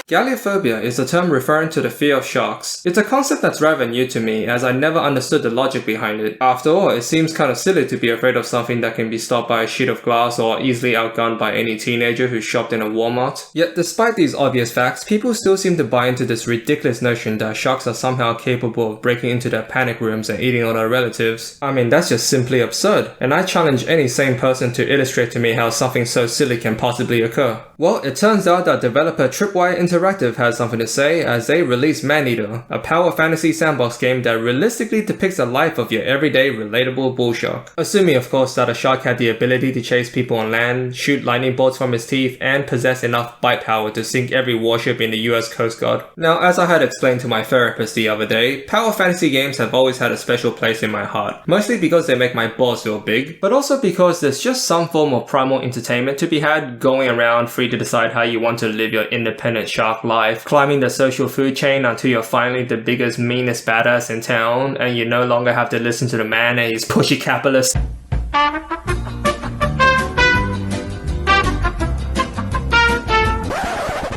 Galleophobia is a term referring to the fear of sharks. It's a concept that's rather new to me, as I never understood the logic behind it. After all, it seems kind of silly to be afraid of something that can be stopped by a sheet of glass or easily outgunned by any teenager who shopped in a Walmart. Yet despite these obvious facts, people still seem to buy into this ridiculous notion that sharks are somehow capable of breaking into their panic rooms and eating all their relatives. I mean, that's just simply absurd, and I challenge any sane person to illustrate to me how something so silly can possibly occur. Well, it turns out that developer Tripwire Interactive has something to say as they released Maneater, a power fantasy sandbox game that realistically depicts the life of your everyday relatable bull shark. Assuming of course that a shark had the ability to chase people on land, shoot lightning bolts from its teeth, and possess enough bite power to sink every warship in the US Coast Guard. Now, as I had explained to my therapist the other day, power fantasy games have always had a special place in my heart, mostly because they make my balls feel big, but also because there's just some form of primal entertainment to be had going around free to decide how you want to live your independent shark life, climbing the social food chain until you're finally the biggest, meanest badass in town, and you no longer have to listen to the man and his pushy capitalist.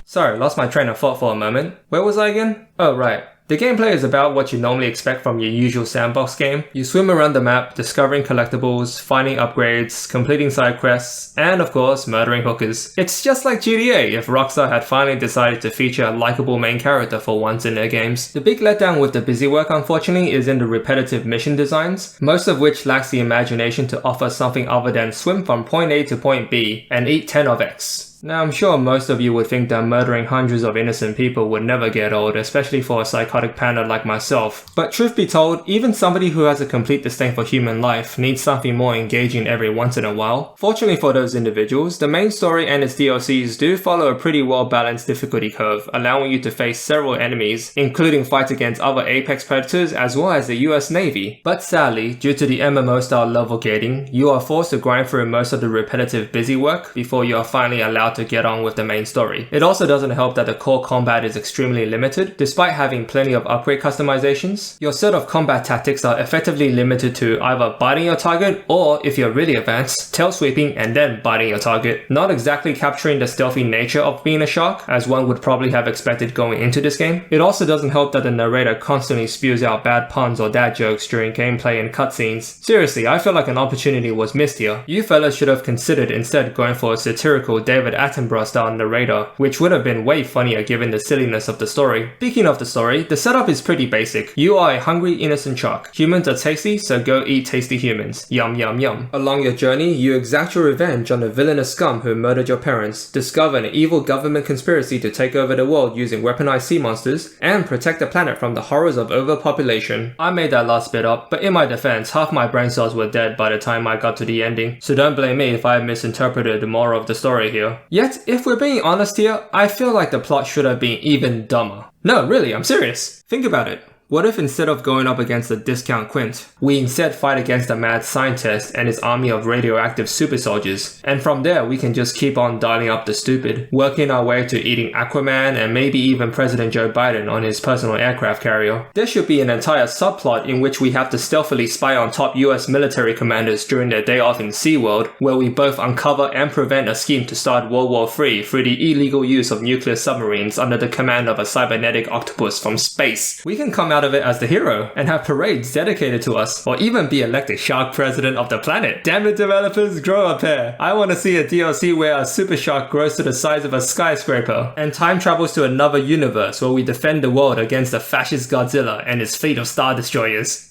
Sorry, lost my train of thought for a moment. Where was I again? Oh, right. The gameplay is about what you normally expect from your usual sandbox game. You swim around the map, discovering collectibles, finding upgrades, completing side quests, and of course, murdering hookers. It's just like GTA if Rockstar had finally decided to feature a likable main character for once in their games. The big letdown with the busy work, unfortunately, is in the repetitive mission designs, most of which lacks the imagination to offer something other than swim from point A to point B and eat 10 of X. Now, I'm sure most of you would think that murdering hundreds of innocent people would never get old, especially for a psychotic panda like myself. But truth be told, even somebody who has a complete disdain for human life needs something more engaging every once in a while. Fortunately for those individuals, the main story and its DLCs do follow a pretty well-balanced difficulty curve, allowing you to face several enemies, including fights against other apex predators as well as the US Navy. But sadly, due to the MMO-style level gating, you are forced to grind through most of the repetitive busy work before you are finally allowed to get on with the main story. It also doesn't help that the core combat is extremely limited, despite having plenty of upgrade customizations. Your set of combat tactics are effectively limited to either biting your target or, if you're really advanced, tail sweeping and then biting your target. Not exactly capturing the stealthy nature of being a shark, as one would probably have expected going into this game. It also doesn't help that the narrator constantly spews out bad puns or dad jokes during gameplay and cutscenes. Seriously, I feel like an opportunity was missed here. You fellas should have considered instead going for a satirical David Attenborough style narrator, which would have been way funnier given the silliness of the story. Speaking of the story, the setup is pretty basic. You are a hungry innocent shark. Humans are tasty, so go eat tasty humans. Yum yum yum. Along your journey, you exact your revenge on the villainous scum who murdered your parents, discover an evil government conspiracy to take over the world using weaponized sea monsters, and protect the planet from the horrors of overpopulation. I made that last bit up, but in my defense, half my brain cells were dead by the time I got to the ending, so don't blame me if I misinterpreted the moral of the story here. Yet, if we're being honest here, I feel like the plot should have been even dumber. No, really, I'm serious. Think about it. What if instead of going up against the discount Quint, we instead fight against a mad scientist and his army of radioactive super soldiers, and from there we can just keep on dialing up the stupid, working our way to eating Aquaman and maybe even President Joe Biden on his personal aircraft carrier. There should be an entire subplot in which we have to stealthily spy on top US military commanders during their day off in SeaWorld, where we both uncover and prevent a scheme to start World War III through the illegal use of nuclear submarines under the command of a cybernetic octopus from space. We can come out of it as the hero and have parades dedicated to us, or even be elected shark president of the planet. Damn it, developers, grow up here. I want to see a DLC where a super shark grows to the size of a skyscraper and time travels to another universe where we defend the world against the fascist Godzilla and his fleet of star destroyers.